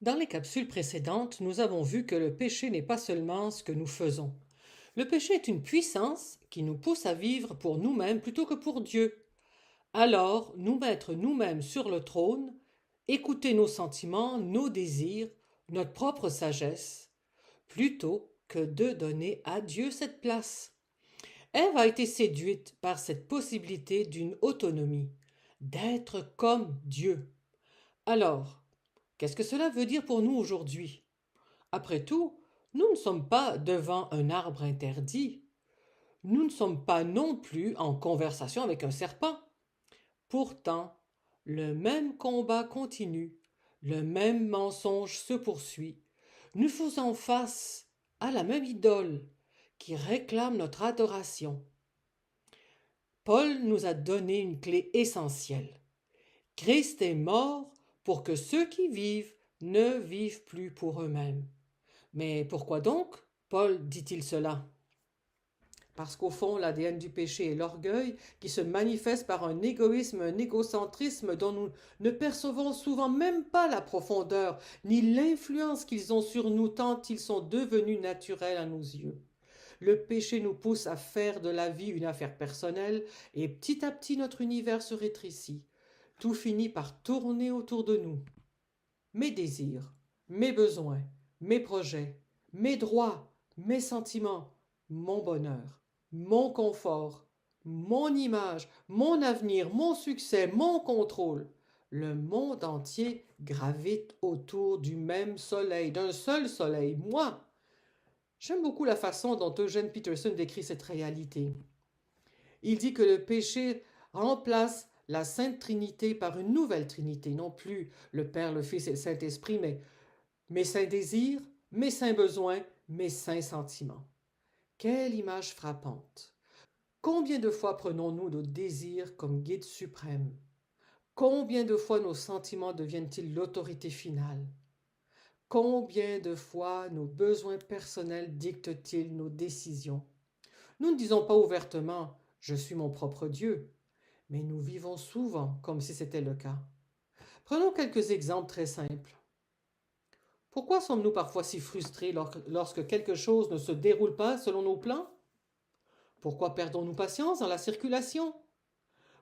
Dans les capsules précédentes, nous avons vu que le péché n'est pas seulement ce que nous faisons. Le péché est une puissance qui nous pousse à vivre pour nous-mêmes plutôt que pour Dieu. Alors, nous mettre nous-mêmes sur le trône, écouter nos sentiments, nos désirs, notre propre sagesse, plutôt que de donner à Dieu cette place. Ève a été séduite par cette possibilité d'une autonomie, d'être comme Dieu. Alors, qu'est-ce que cela veut dire pour nous aujourd'hui? Après tout, nous ne sommes pas devant un arbre interdit. Nous ne sommes pas non plus en conversation avec un serpent. Pourtant, le même combat continue, le même mensonge se poursuit. Nous faisons face à la même idole qui réclame notre adoration. Paul nous a donné une clé essentielle. Christ est mort pour que ceux qui vivent ne vivent plus pour eux-mêmes. Mais pourquoi donc Paul dit-il cela? Parce qu'au fond, l'ADN du péché est l'orgueil qui se manifeste par un égoïsme, un égocentrisme dont nous ne percevons souvent même pas la profondeur ni l'influence qu'ils ont sur nous tant ils sont devenus naturels à nos yeux. Le péché nous pousse à faire de la vie une affaire personnelle et petit à petit notre univers se rétrécit. Tout finit par tourner autour de nous. Mes désirs, mes besoins, mes projets, mes droits, mes sentiments, mon bonheur, mon confort, mon image, mon avenir, mon succès, mon contrôle. Le monde entier gravite autour du même soleil, d'un seul soleil, moi. J'aime beaucoup la façon dont Eugene Peterson décrit cette réalité. Il dit que le péché remplace la Sainte Trinité par une nouvelle Trinité, non plus le Père, le Fils et le Saint-Esprit, mais mes saints désirs, mes saints besoins, mes saints sentiments. Quelle image frappante! Combien de fois prenons-nous nos désirs comme guide suprême? Combien de fois nos sentiments deviennent-ils l'autorité finale? Combien de fois nos besoins personnels dictent-ils nos décisions? Nous ne disons pas ouvertement « je suis mon propre Dieu », mais nous vivons souvent comme si c'était le cas. Prenons quelques exemples très simples. Pourquoi sommes-nous parfois si frustrés lorsque quelque chose ne se déroule pas selon nos plans? Pourquoi perdons-nous patience dans la circulation?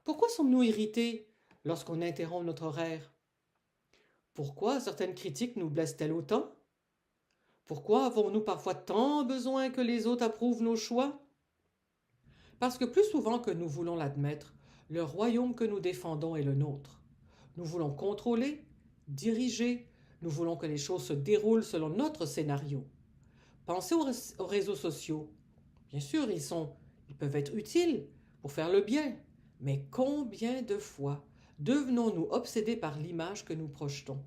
Pourquoi sommes-nous irrités lorsqu'on interrompt notre horaire? Pourquoi certaines critiques nous blessent-elles autant? Pourquoi avons-nous parfois tant besoin que les autres approuvent nos choix? Parce que plus souvent que nous voulons l'admettre, le royaume que nous défendons est le nôtre. Nous voulons contrôler, diriger, nous voulons que les choses se déroulent selon notre scénario. Pensez aux réseaux sociaux. Bien sûr, ils peuvent être utiles pour faire le bien, mais combien de fois devenons-nous obsédés par l'image que nous projetons?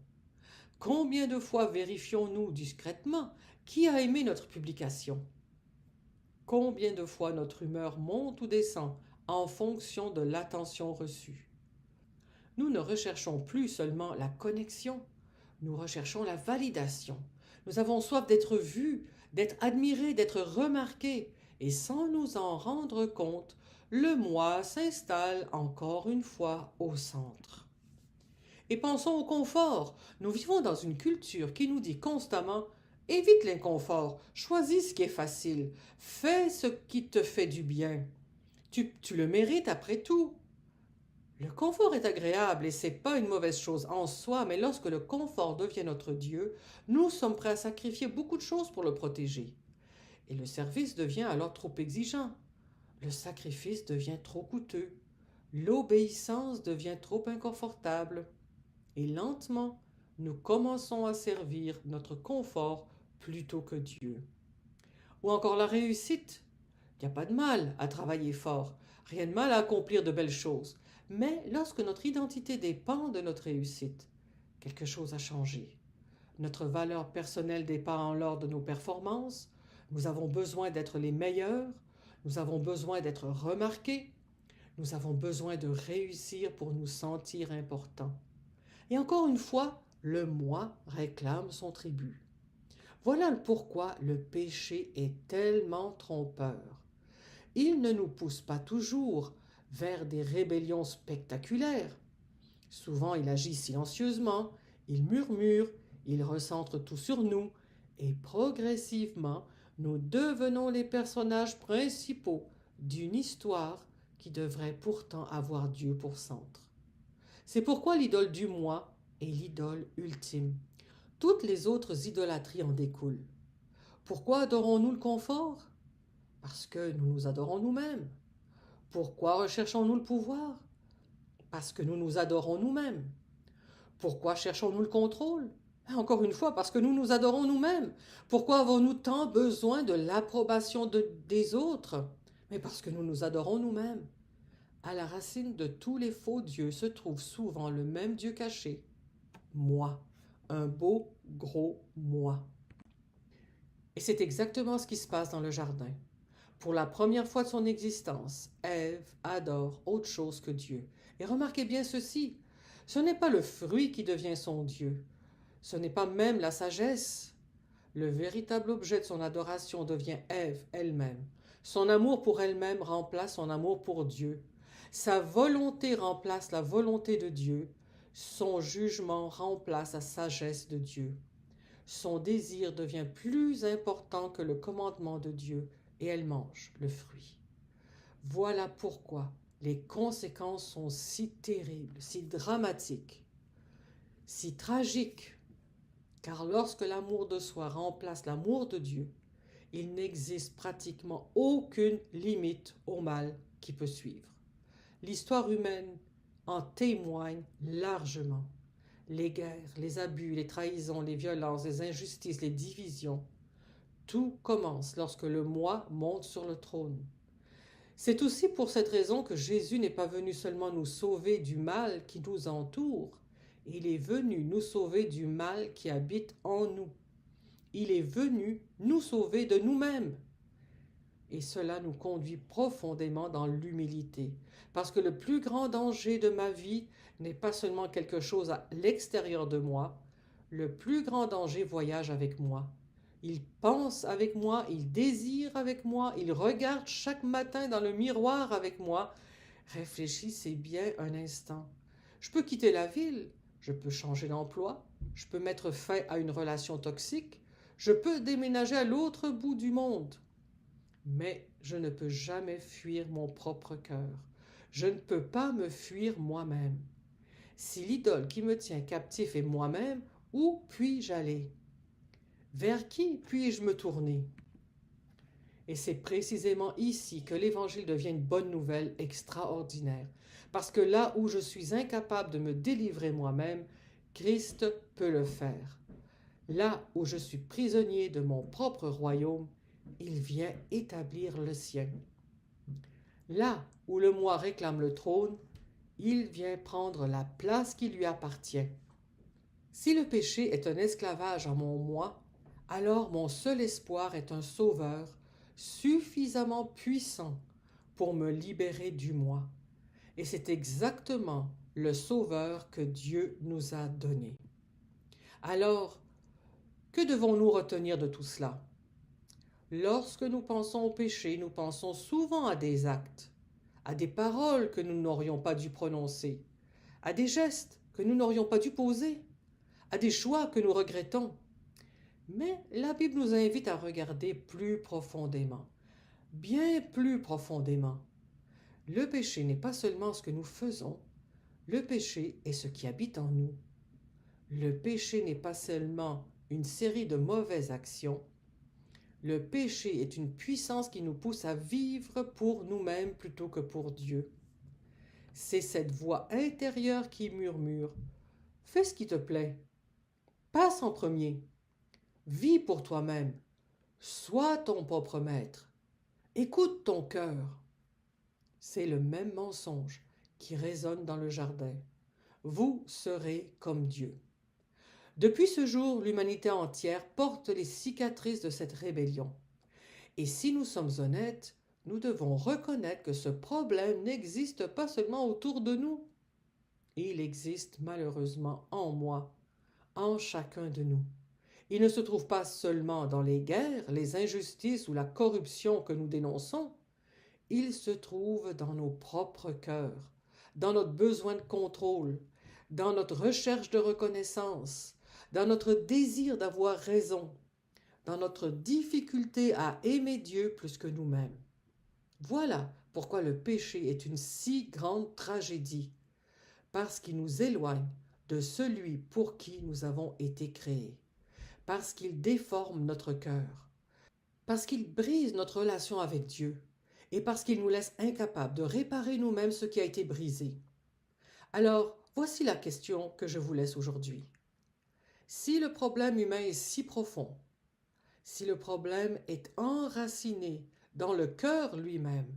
Combien de fois vérifions-nous discrètement qui a aimé notre publication? Combien de fois notre humeur monte ou descend en fonction de l'attention reçue? Nous ne recherchons plus seulement la connexion, nous recherchons la validation. Nous avons soif d'être vus, d'être admirés, d'être remarqués, et sans nous en rendre compte, le moi s'installe encore une fois au centre. Et pensons au confort. Nous vivons dans une culture qui nous dit constamment « Évite l'inconfort, choisis ce qui est facile, fais ce qui te fait du bien. Tu le mérites après tout. » Le confort est agréable et c'est pas une mauvaise chose en soi, mais lorsque le confort devient notre Dieu, nous sommes prêts à sacrifier beaucoup de choses pour le protéger. Et le service devient alors trop exigeant. Le sacrifice devient trop coûteux. L'obéissance devient trop inconfortable. Et lentement, nous commençons à servir notre confort plutôt que Dieu. Ou encore la réussite. Il n'y a pas de mal à travailler fort, rien de mal à accomplir de belles choses. Mais lorsque notre identité dépend de notre réussite, quelque chose a changé. Notre valeur personnelle dépend alors de nos performances. Nous avons besoin d'être les meilleurs. Nous avons besoin d'être remarqués. Nous avons besoin de réussir pour nous sentir importants. Et encore une fois, le moi réclame son tribut. Voilà pourquoi le péché est tellement trompeur. Il ne nous pousse pas toujours vers des rébellions spectaculaires. Souvent, il agit silencieusement, il murmure, Il recentre tout sur nous et progressivement, nous devenons les personnages principaux d'une histoire qui devrait pourtant avoir Dieu pour centre. C'est pourquoi l'idole du moi est l'idole ultime. Toutes les autres idolâtries en découlent. Pourquoi adorons-nous le confort? Parce que nous nous adorons nous-mêmes. Pourquoi recherchons-nous le pouvoir? Parce que nous nous adorons nous-mêmes. Pourquoi cherchons-nous le contrôle? Encore une fois, parce que nous nous adorons nous-mêmes. Pourquoi avons-nous tant besoin de l'approbation des autres? Mais parce que nous nous adorons nous-mêmes. À la racine de tous les faux dieux se trouve souvent le même Dieu caché, moi, un beau gros moi. Et c'est exactement ce qui se passe dans le jardin. Pour la première fois de son existence, Ève adore autre chose que Dieu. Et remarquez bien ceci, ce n'est pas le fruit qui devient son Dieu, ce n'est pas même la sagesse. Le véritable objet de son adoration devient Ève elle-même. Son amour pour elle-même remplace son amour pour Dieu. Sa volonté remplace la volonté de Dieu. Son jugement remplace la sagesse de Dieu. Son désir devient plus important que le commandement de Dieu et elle mange le fruit. Voilà pourquoi les conséquences sont si terribles, si dramatiques, si tragiques, car lorsque l'amour de soi remplace l'amour de Dieu, il n'existe pratiquement aucune limite au mal qui peut suivre. L'histoire humaine en témoigne largement. Les guerres, les abus, les trahisons, les violences, les injustices, les divisions, tout commence lorsque le moi monte sur le trône. C'est aussi pour cette raison que Jésus n'est pas venu seulement nous sauver du mal qui nous entoure, il est venu nous sauver du mal qui habite en nous. Il est venu nous sauver de nous-mêmes. Et cela nous conduit profondément dans l'humilité, parce que le plus grand danger de ma vie n'est pas seulement quelque chose à l'extérieur de moi, le plus grand danger voyage avec moi. Il pense avec moi, il désire avec moi, il regarde chaque matin dans le miroir avec moi. Réfléchissez bien un instant. Je peux quitter la ville, je peux changer d'emploi, je peux mettre fin à une relation toxique, je peux déménager à l'autre bout du monde. Mais je ne peux jamais fuir mon propre cœur. Je ne peux pas me fuir moi-même. Si l'idole qui me tient captif est moi-même, où puis-je aller? Vers qui puis-je me tourner? Et c'est précisément ici que l'Évangile devient une bonne nouvelle extraordinaire. Parce que là où je suis incapable de me délivrer moi-même, Christ peut le faire. Là où je suis prisonnier de mon propre royaume, il vient établir le sien. Là où le moi réclame le trône, il vient prendre la place qui lui appartient. Si le péché est un esclavage à mon moi, alors mon seul espoir est un sauveur suffisamment puissant pour me libérer du moi. Et c'est exactement le sauveur que Dieu nous a donné. Alors, que devons-nous retenir de tout cela? Lorsque nous pensons au péché, nous pensons souvent à des actes, à des paroles que nous n'aurions pas dû prononcer, à des gestes que nous n'aurions pas dû poser, à des choix que nous regrettons. Mais la Bible nous invite à regarder plus profondément, bien plus profondément. Le péché n'est pas seulement ce que nous faisons, le péché est ce qui habite en nous. Le péché n'est pas seulement une série de mauvaises actions, le péché est une puissance qui nous pousse à vivre pour nous-mêmes plutôt que pour Dieu. C'est cette voix intérieure qui murmure « Fais ce qui te plaît, passe en premier, vis pour toi-même, sois ton propre maître, écoute ton cœur. » C'est le même mensonge qui résonne dans le jardin. Vous serez comme Dieu. Depuis ce jour, l'humanité entière porte les cicatrices de cette rébellion. Et si nous sommes honnêtes, nous devons reconnaître que ce problème n'existe pas seulement autour de nous. Il existe malheureusement en moi, en chacun de nous. Il ne se trouve pas seulement dans les guerres, les injustices ou la corruption que nous dénonçons. Il se trouve dans nos propres cœurs, dans notre besoin de contrôle, dans notre recherche de reconnaissance, dans notre désir d'avoir raison, dans notre difficulté à aimer Dieu plus que nous-mêmes. Voilà pourquoi le péché est une si grande tragédie, parce qu'il nous éloigne de celui pour qui nous avons été créés, parce qu'il déforme notre cœur, parce qu'il brise notre relation avec Dieu, et parce qu'il nous laisse incapables de réparer nous-mêmes ce qui a été brisé. Alors, voici la question que je vous laisse aujourd'hui. Si le problème humain est si profond, si le problème est enraciné dans le cœur lui-même,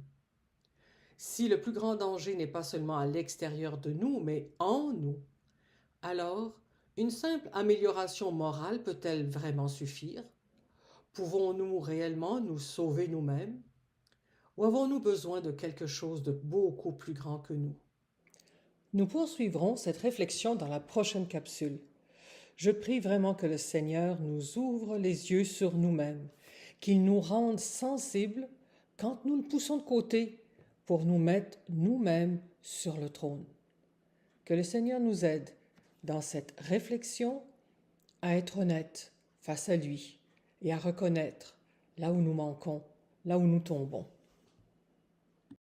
si le plus grand danger n'est pas seulement à l'extérieur de nous, mais en nous, alors une simple amélioration morale peut-elle vraiment suffire? Pouvons-nous réellement nous sauver nous-mêmes? Ou avons-nous besoin de quelque chose de beaucoup plus grand que nous? Nous poursuivrons cette réflexion dans la prochaine capsule. Je prie vraiment que le Seigneur nous ouvre les yeux sur nous-mêmes, qu'il nous rende sensibles quand nous le poussons de côté pour nous mettre nous-mêmes sur le trône. Que le Seigneur nous aide dans cette réflexion à être honnêtes face à lui et à reconnaître là où nous manquons, là où nous tombons.